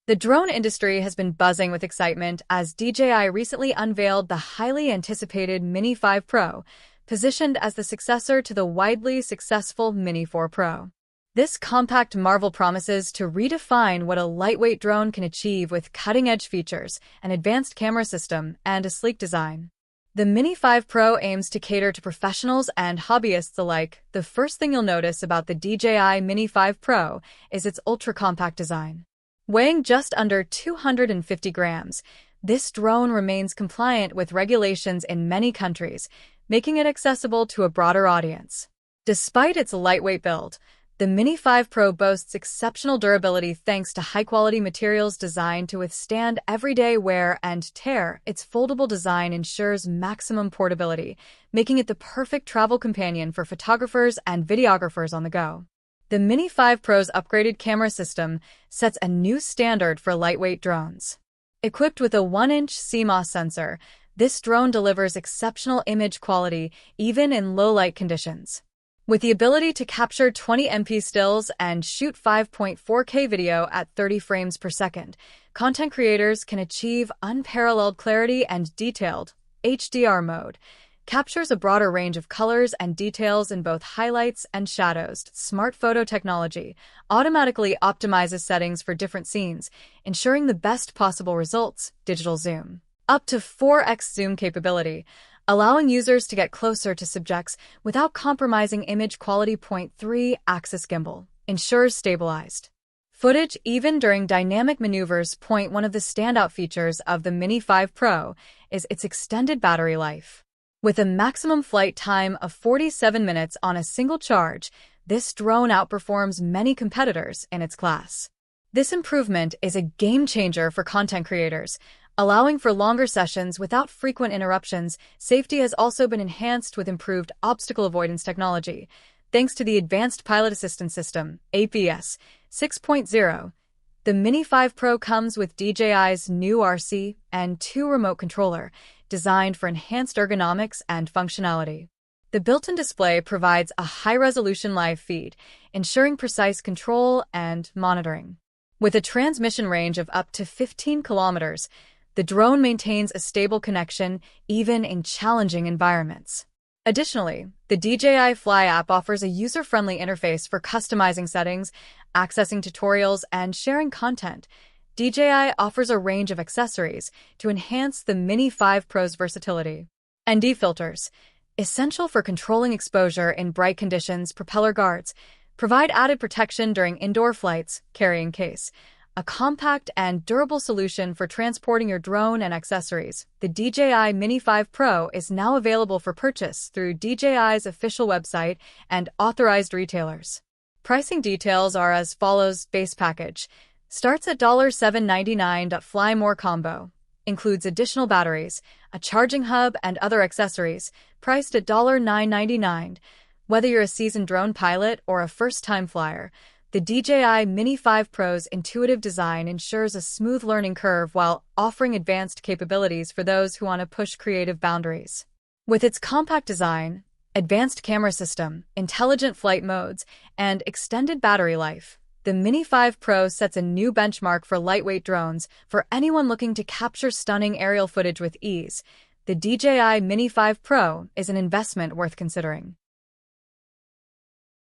The drone industry has been buzzing with excitement as DJI recently unveiled the highly anticipated Mini 5 Pro, positioned as the successor to the widely successful Mini 4 Pro. This compact marvel promises to redefine what a lightweight drone can achieve with cutting-edge features, an advanced camera system, and a sleek design. The Mini 5 Pro aims to cater to professionals and hobbyists alike. The first thing you'll notice about the DJI Mini 5 Pro is its ultra-compact design. Weighing just under 250 grams, this drone remains compliant with regulations in many countries, making it accessible to a broader audience. Despite its lightweight build, the Mini 5 Pro boasts exceptional durability thanks to high-quality materials designed to withstand everyday wear and tear. Its foldable design ensures maximum portability, making it the perfect travel companion for photographers and videographers on the go. The Mini 5 Pro's upgraded camera system sets a new standard for lightweight drones. Equipped with a 1-inch CMOS sensor, this drone delivers exceptional image quality even in low-light conditions. With the ability to capture 20MP stills and shoot 5.4K video at 30 frames per second, content creators can achieve unparalleled clarity and detailed HDR mode. Captures a broader range of colors and details in both highlights and shadows. Smart photo technology automatically optimizes settings for different scenes, ensuring the best possible results. Digital zoom. Up to 4x zoom capability, allowing users to get closer to subjects without compromising image quality. 3-axis gimbal ensures stabilized footage even during dynamic maneuvers. One of the standout features of the Mini 5 Pro is its extended battery life. With a maximum flight time of 47 minutes on a single charge, this drone outperforms many competitors in its class. This improvement is a game-changer for content creators, allowing for longer sessions without frequent interruptions. Safety has also been enhanced with improved obstacle avoidance technology. Thanks to the Advanced Pilot Assistance System, APS 6.0, the Mini 5 Pro comes with DJI's new RC and 2 remote controller, designed for enhanced ergonomics and functionality. The built-in display provides a high-resolution live feed, ensuring precise control and monitoring. With a transmission range of up to 15 kilometers, the drone maintains a stable connection even in challenging environments. Additionally, the DJI Fly app offers a user-friendly interface for customizing settings, accessing tutorials, and sharing content. DJI offers a range of accessories to enhance the Mini 5 Pro's versatility. ND filters, essential for controlling exposure in bright conditions. Propeller guards provide added protection during indoor flights. Carrying case, a compact and durable solution for transporting your drone and accessories. The DJI Mini 5 Pro is now available for purchase through DJI's official website and authorized retailers. Pricing details are as follows. Base package starts at $799. Fly More combo includes additional batteries, a charging hub, and other accessories, priced at $999. Whether you're a seasoned drone pilot or a first-time flyer, the DJI Mini 5 Pro's intuitive design ensures a smooth learning curve while offering advanced capabilities for those who want to push creative boundaries. With its compact design, advanced camera system, intelligent flight modes, and extended battery life, the Mini 5 Pro sets a new benchmark for lightweight drones. For anyone looking to capture stunning aerial footage with ease, the DJI Mini 5 Pro is an investment worth considering.